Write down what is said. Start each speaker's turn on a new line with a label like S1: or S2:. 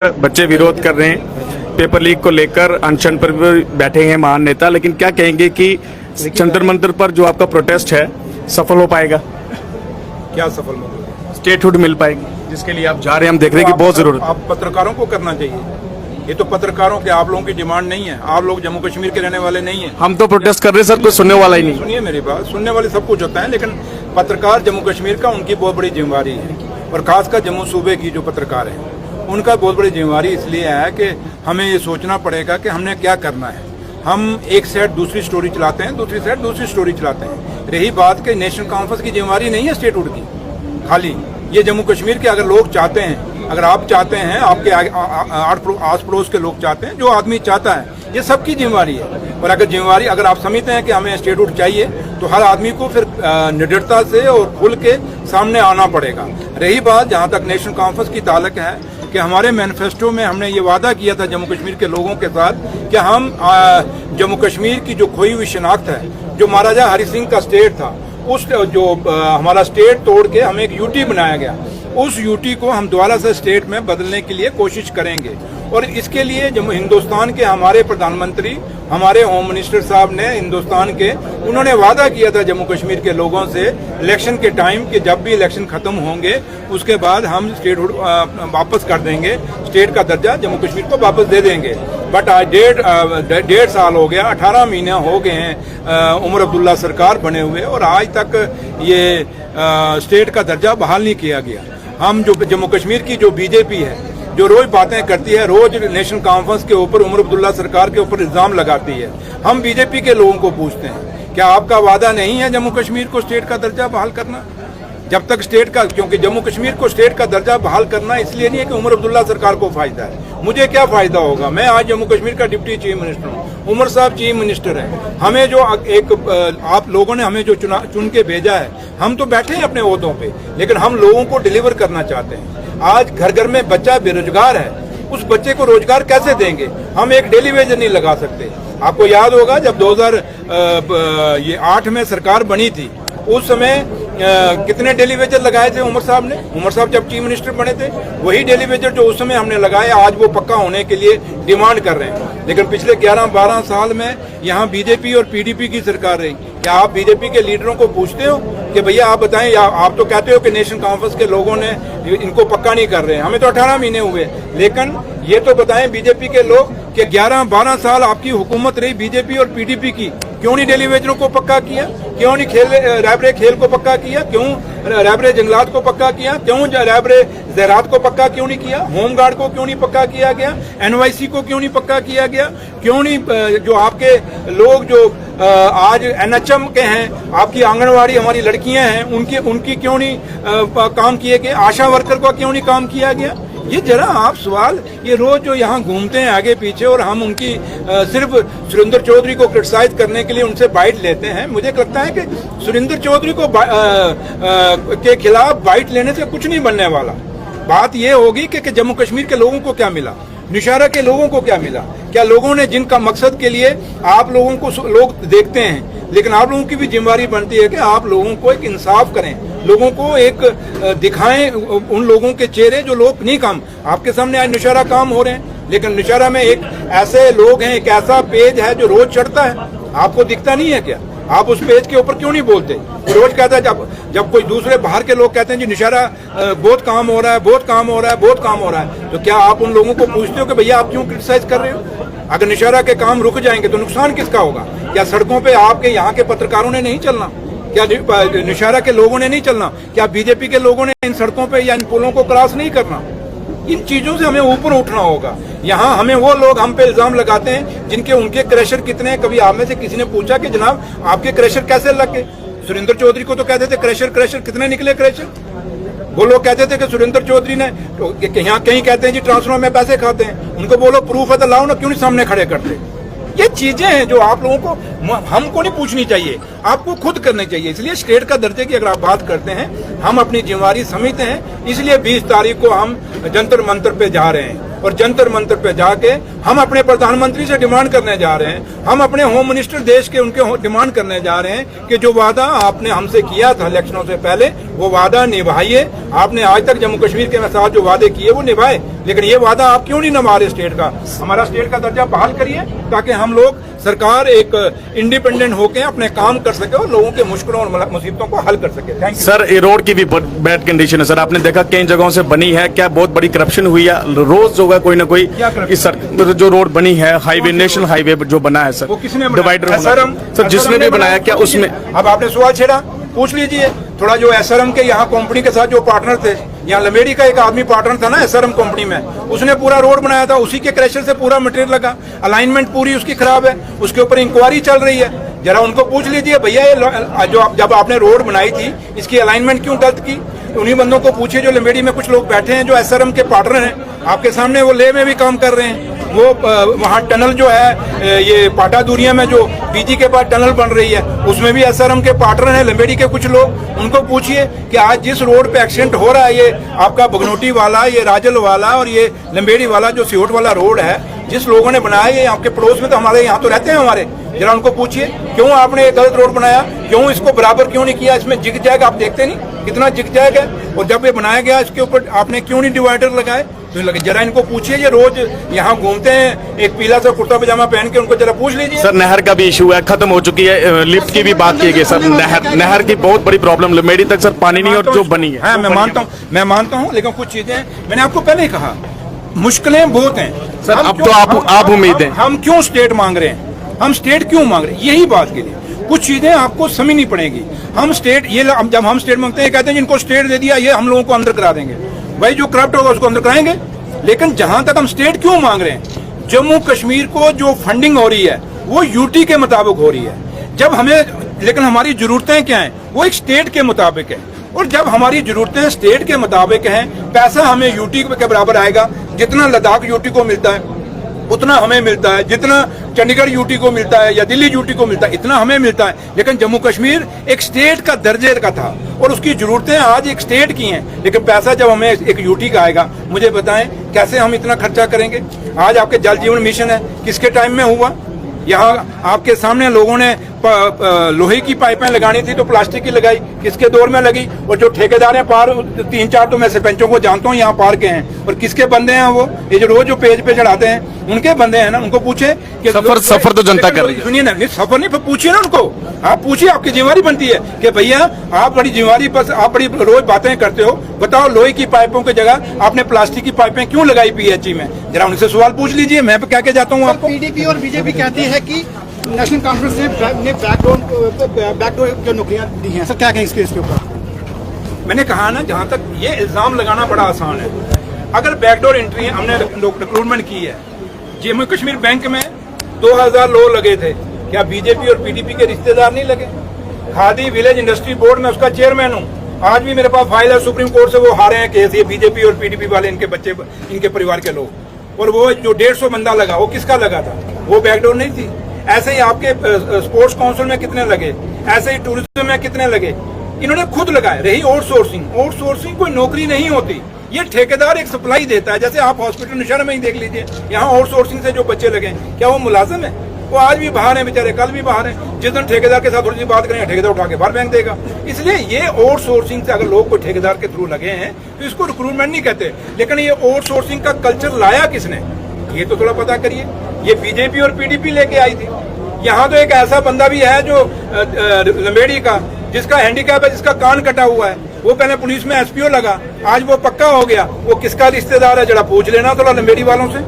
S1: बच्चे विरोध कर रहे हैं पेपर लीक को लेकर, अनशन पर भी बैठे हैं महान नेता। लेकिन क्या कहेंगे कि जंतर मंतर पर जो आपका प्रोटेस्ट है सफल हो पाएगा?
S2: क्या सफल होगा?
S1: स्टेटहुड मिल पाएगी जिसके लिए आप जा रहे हैं? हम देख रहे हैं कि बहुत जरूरत।
S2: आप पत्रकारों को करना चाहिए, ये तो पत्रकारों के आप लोगों की डिमांड नहीं है। आप लोग जम्मू कश्मीर के रहने वाले नहीं है।
S1: हम तो प्रोटेस्ट कर रहे हैं सर, कोई सुनने वाला ही नहीं।
S2: सुनिए मेरी बात, सुनने वाले सब कुछ होता है, लेकिन पत्रकार जम्मू कश्मीर का उनकी बहुत बड़ी जिम्मेवारी है, और खासकर जम्मू सूबे की जो पत्रकार है उनका बहुत बड़ी जिम्मेवारी इसलिए है कि हमें ये सोचना पड़ेगा कि हमने क्या करना है। हम एक साइड दूसरी स्टोरी चलाते हैं, दूसरी साइड दूसरी स्टोरी चलाते हैं। रही बात कि नेशनल कॉन्फ्रेंस की जिम्मेवारी नहीं है स्टेटहुड की, खाली ये जम्मू कश्मीर के अगर लोग चाहते हैं, अगर आप चाहते हैं, आपके आस पड़ोस के लोग चाहते हैं, जो आदमी चाहता है, ये सबकी जिम्मेवारी है। और अगर जिम्मेवारी अगर आप समझते हैं कि हमें स्टेटहुड चाहिए तो हर आदमी को फिर निडरता से और खुल के सामने आना पड़ेगा। रही बात जहाँ तक नेशनल कॉन्फ्रेंस की ताल्लुक है कि हमारे मैनिफेस्टो में हमने ये वादा किया था जम्मू कश्मीर के लोगों के साथ कि हम जम्मू कश्मीर की जो खोई हुई शिनाख्त है, जो महाराजा हरि सिंह का स्टेट था, उस जो हमारा स्टेट तोड़ के हमें एक यूटी बनाया गया, उस यूटी को हम दोबारा से स्टेट में बदलने के लिए कोशिश करेंगे। और इसके लिए जब हिंदुस्तान के हमारे प्रधानमंत्री, हमारे होम मिनिस्टर साहब ने हिंदुस्तान के, उन्होंने वादा किया था जम्मू कश्मीर के लोगों से इलेक्शन के टाइम कि जब भी इलेक्शन खत्म होंगे उसके बाद हम स्टेटहुड वापस कर देंगे, स्टेट का दर्जा जम्मू कश्मीर को वापस दे देंगे। बट आज डेढ़ साल हो गया, 18 महीने हो गए हैं उमर अब्दुल्ला सरकार बने हुए, और आज तक ये स्टेट का दर्जा बहाल नहीं किया गया। हम जो जम्मू कश्मीर की जो बीजेपी है, जो रोज बातें करती है, रोज नेशनल कॉन्फ्रेंस के ऊपर उमर अब्दुल्ला सरकार के ऊपर इल्जाम लगाती है, हम बीजेपी के लोगों को पूछते हैं क्या आपका वादा नहीं है जम्मू कश्मीर को स्टेट का दर्जा बहाल करना? जब तक स्टेट का, क्योंकि जम्मू कश्मीर को स्टेट का दर्जा बहाल करना इसलिए नहीं है कि उमर अब्दुल्ला सरकार को फायदा है। मुझे क्या फायदा होगा? मैं आज जम्मू कश्मीर का डिप्टी चीफ मिनिस्टर हूँ, उमर साहब चीफ मिनिस्टर है। हमें जो आप लोगों ने हमें जो चुन के भेजा है, हम तो बैठे हैं अपने ओहदों पे, लेकिन हम लोगों को डिलीवर करना चाहते हैं। आज घर घर में बच्चा बेरोजगार है, उस बच्चे को रोजगार कैसे देंगे? हम एक डेली वेज नहीं लगा सकते। आपको याद होगा जब 2008 में सरकार बनी थी, उस समय कितने डेली वेजर लगाए थे उमर साहब ने? उमर साहब जब चीफ मिनिस्टर बने थे, वही डेली वेजर जो उस समय हमने लगाए आज वो पक्का होने के लिए डिमांड कर रहे हैं। लेकिन पिछले 11-12 साल में यहाँ बीजेपी और पीडीपी की सरकार रही। क्या आप बीजेपी के लीडरों को पूछते हो कि भैया आप बताएं, या आप तो कहते हो कि नेशनल कॉन्फ्रेंस के लोगों ने इनको पक्का नहीं कर रहे हैं, हमें तो 18 महीने हुए, लेकिन ये तो बताएं बीजेपी के लोग कि 11-12 साल आपकी हुकूमत रही बीजेपी और पीडीपी की, क्यों नहीं डेली वेजरों को पक्का किया? क्यों नहीं रैबरे खेल को पक्का किया? क्यों रैबरे जंगलात को पक्का किया? क्यों रैबरे ज़रात को पक्का क्यों नहीं किया? होमगार्ड को क्यों नहीं पक्का किया गया? एनवाईसी को क्यों नहीं पक्का किया गया? क्यों नहीं जो आपके लोग जो आज एनएचएम के हैं, आपकी आंगनवाड़ी हमारी लड़कियां हैं, उनकी क्यों नहीं काम किए गए? आशा वर्कर को क्यों नहीं काम किया गया? ये जरा आप सवाल, ये रोज जो यहाँ घूमते हैं आगे पीछे और हम उनकी सिर्फ सुरेंद्र चौधरी को क्रिटिसाइज करने के लिए उनसे बाइट लेते हैं। मुझे लगता है कि सुरेंद्र चौधरी को के खिलाफ बाइट लेने से कुछ नहीं बनने वाला। बात ये होगी कि जम्मू कश्मीर के लोगों को क्या मिला, निशारा के लोगों को क्या मिला, क्या लोगों ने जिनका मकसद के लिए आप लोगों को लोग देखते हैं, लेकिन आप लोगों की भी जिम्मेवारी बनती है कि आप लोगों को एक इंसाफ करें, लोगों को एक दिखाएं उन लोगों के चेहरे जो लोग नहीं काम। आपके सामने आज निशारा काम हो रहे हैं, लेकिन निशारा में एक ऐसे लोग हैं, एक ऐसा पेज है जो रोज चढ़ता है, आपको दिखता नहीं है क्या? आप उस पेज के ऊपर क्यों नहीं बोलते? रोज कहता है, जब कोई दूसरे बाहर के लोग कहते हैं जी निशारा बहुत काम हो रहा है, बहुत काम हो रहा है, बहुत काम हो रहा है, तो क्या आप उन लोगों को पूछते हो कि भैया आप क्यों क्रिटिसाइज कर रहे हो? अगर निशारा के काम रुक जाएंगे तो नुकसान किसका होगा? क्या सड़कों पे आपके यहाँ के पत्रकारों ने नहीं चलना? क्या निशारा के लोगों ने नहीं चलना? क्या बीजेपी के लोगों ने इन सड़कों पे या इन पुलों को क्रॉस नहीं करना? इन चीजों से हमें ऊपर उठना होगा। यहाँ हमें वो लोग हम पे इल्जाम लगाते हैं जिनके उनके क्रैशर कितने हैं। कभी आप में से किसी ने पूछा कि जनाब आपके क्रैशर कैसे लग गए? सुरेंद्र चौधरी को तो कहते थे क्रैशर कितने निकले क्रैशर? वो लोग कहते थे कि सुरेंद्र चौधरी ने यहाँ कहीं कहते हैं जी ट्रांसफर में पैसे खाते हैं, उनको बोलो प्रूफ है तो लाओ ना, क्यों नहीं सामने खड़े करते? ये चीजें हैं जो आप लोगों को, हमको नहीं पूछनी चाहिए, आपको खुद करनी चाहिए। इसलिए स्टेट का दर्जे की अगर आप बात करते हैं, हम अपनी जिम्मेवारी समझते हैं, इसलिए 20 तारीख को हम जंतर मंतर पे जा रहे हैं। और जंतर मंतर पे जाके हम अपने प्रधानमंत्री से डिमांड करने जा रहे हैं, हम अपने होम मिनिस्टर देश के उनके डिमांड करने जा रहे हैं कि जो वादा आपने हमसे किया था इलेक्शनों से पहले वो वादा निभाइए। आपने आज तक जम्मू कश्मीर के साथ जो वादे किए वो निभाए, लेकिन ये वादा आप क्यों नहीं निभा रहे स्टेट का? हमारा स्टेट का दर्जा बहाल करिए ताकि हम लोग सरकार एक इंडिपेंडेंट होकर अपने काम कर सके और लोगों के मुश्किलों और मुसीबतों को हल कर सके। Thank you
S1: sir. ये रोड की भी बैड कंडीशन है सर, आपने देखा कई जगहों से बनी है, क्या बहुत बड़ी करप्शन हुई है? रोज होगा कोई ना कोई इस सर जो रोड बनी है, हाईवे नेशनल हाईवे जो बना है सर,
S2: वो किसने
S1: डिवाइडर सर जिसने भी बनाया, क्या उसमें
S2: अब आपने सवाल छेड़ा, पूछ लीजिए थोड़ा। जो एसआरएम के यहाँ कंपनी के साथ जो पार्टनर थे, यहाँ लमेड़ी का एक आदमी पार्टनर था ना एसआरएम कंपनी में, उसने पूरा रोड बनाया था, उसी के क्रैशर से पूरा मटेरियल लगा, अलाइनमेंट पूरी उसकी खराब है, उसके ऊपर इंक्वायरी चल रही है। जरा उनको पूछ लीजिए भैया ये जो जब आपने रोड बनाई थी इसकी अलाइनमेंट क्यों गलत की? उन्हीं बंदों को पूछिए जो लमेड़ी में कुछ लोग बैठे हैं जो एसआरएम के पार्टनर हैं, आपके सामने वो ले में भी काम कर रहे हैं। वो वहाँ टनल जो है ये पाटा दूरिया में जो पीजी के पास टनल बन रही है उसमें भी एसआरएम के पार्टनर हैं लमेड़ी के कुछ लोग। उनको पूछिए कि आज जिस रोड पे एक्सीडेंट हो रहा है, ये आपका बगनोटी वाला, ये राजल वाला और ये लमेड़ी वाला जो सियोट वाला रोड है, जिस लोगों ने बनाया ये आपके पड़ोस में तो हमारे यहाँ तो रहते हैं हमारे, जरा उनको पूछिए क्यों आपने ये गलत रोड बनाया, क्यों इसको बराबर क्यों नहीं किया? इसमें जिग जैग आप देखते नहीं कितना जिग जैग है, और जब ये बनाया गया इसके ऊपर आपने क्यों नहीं डिवाइडर लगाए? तो लगे जरा इनको पूछिए, ये रोज यहाँ घूमते हैं एक पीला सा कुर्ता पजामा पहन के, उनको जरा पूछ लीजिए।
S1: सर नहर का भी इशू है, खत्म हो चुकी है, लिफ्ट की भी बात की गई सर, नहर की बहुत बड़ी प्रॉब्लम, लमेड़ी तक सर पानी नहीं और जो बनी है।
S2: मैं मानता हूँ, लेकिन कुछ चीजें मैंने आपको पहले ही कहा मुश्किलें बहुत हैं
S1: सर। अब तो आप उम्मीद है,
S2: हम क्यों स्टेट मांग रहे हैं, हम स्टेट क्यों मांग रहे हैं? यही बात के लिए कुछ चीजें आपको समझनी पड़ेगी। हम स्टेट ये जब हम स्टेट मांगते हैं कहते हैं जिनको स्टेट दे दिया ये हम लोगों को अंदर करा देंगे, भाई जो करप्ट होगा उसको अंदर कराएंगे। लेकिन जहां तक हम स्टेट क्यों मांग रहे हैं, जम्मू कश्मीर को जो फंडिंग हो रही है वो यूटी के मुताबिक हो रही है। जब हमें, लेकिन हमारी जरूरतें क्या हैं वो एक स्टेट के मुताबिक है, और जब हमारी जरूरतें स्टेट के मुताबिक हैं, पैसा हमें यूटी के बराबर आएगा। जितना लद्दाख यूटी को मिलता है उतना हमें मिलता है, जितना चंडीगढ़ यूटी को मिलता है या दिल्ली यूटी को मिलता है इतना हमें मिलता है। लेकिन जम्मू कश्मीर एक स्टेट का दर्जे का था और उसकी जरूरतें आज एक स्टेट की हैं, लेकिन पैसा जब हमें एक यूटी का आएगा, मुझे बताएं कैसे हम इतना खर्चा करेंगे? आज आपके जल जीवन मिशन है, किसके टाइम में हुआ? यहाँ आपके सामने लोगों ने लोहे की पाइपें लगानी थी तो प्लास्टिक की लगाई, किसके दौर में लगी? और जो ठेकेदार हैं पार 3-4 तो मैं सरपंचों को जानता हूँ यहाँ पार के हैं, और किसके बंदे हैं वो? ये जो रोज जो पेज पे चढ़ाते हैं उनके बंदे हैं ना। उनको पूछे कि
S1: सफर तो जनता कर रही है,
S2: सुनिए ना, सफर नहीं, पूछिए ना उनको, आप पूछिए, आपकी जिम्मेवारी बनती है कि भैया आप बड़ी जिम्मेवारी पर आप बड़ी रोज बातें करते हो, बताओ लोहे की पाइपों की जगह आपने प्लास्टिक की पाइपें क्यों लगाई पीएचई में? जरा उनसे सवाल पूछ लीजिए, मैं क्या क्या जाता हूँ आपको।
S3: पीडीपी और बीजेपी कहती है कि नेशनल कॉन्फ्रेंस ने बैकडोर जो नौकरियां दी हैं, सर क्या कहेंगे इसके ऊपर?
S2: मैंने कहा ना, जहां तक ये इल्जाम लगाना बड़ा आसान है। अगर बैकडोर एंट्री हमने रिक्रूटमेंट की है, जम्मू कश्मीर बैंक में 2000 लोग लगे थे, क्या बीजेपी और पीडीपी के रिश्तेदार नहीं लगे? खादी विलेज इंडस्ट्री बोर्ड में उसका चेयरमैन हूँ, आज भी मेरे पास फाइल है सुप्रीम कोर्ट से, वो हारे हैं केस, ये बीजेपी और पीडीपी वाले, इनके बच्चे, इनके परिवार के लोग। और वो जो 150 बंदा लगा, वो किसका लगा था? वो बैकडोर नहीं थी। ऐसे ही आपके स्पोर्ट्स काउंसिल में कितने लगे, ऐसे ही टूरिज्म में कितने लगे, इन्होंने खुद लगाए। रही आउटसोर्सिंग कोई नौकरी नहीं होती, ये ठेकेदार एक सप्लाई देता है। जैसे आप हॉस्पिटल निशान में ही देख लीजिए, यहाँ आउटसोर्सिंग से जो बच्चे लगे, क्या वो मुलाजिम है? वो आज भी बाहर है बेचारे, कल भी बाहर है। जिस दिन ठेकेदार के साथ थोड़ी सी बात करेंगे, ठेकेदार उठा के बाहर फेंक देगा। इसलिए ये आउटसोर्सिंग से अगर लोग कोई ठेकेदार के थ्रू लगे हैं तो इसको रिक्रूटमेंट नहीं कहते। लेकिन ये आउटसोर्सिंग का कल्चर लाया किसने, ये तो थोड़ा पता करिए। ये बीजेपी और पीडीपी लेके आई थी। यहाँ तो एक ऐसा बंदा भी है जो लमेड़ी का, जिसका हैंडीकैप है, जिसका कान कटा हुआ है, वो पहले पुलिस में एसपीओ लगा, आज वो पक्का हो गया। वो किसका रिश्तेदार है, जरा पूछ लेना थोड़ा लमेड़ी वालों से।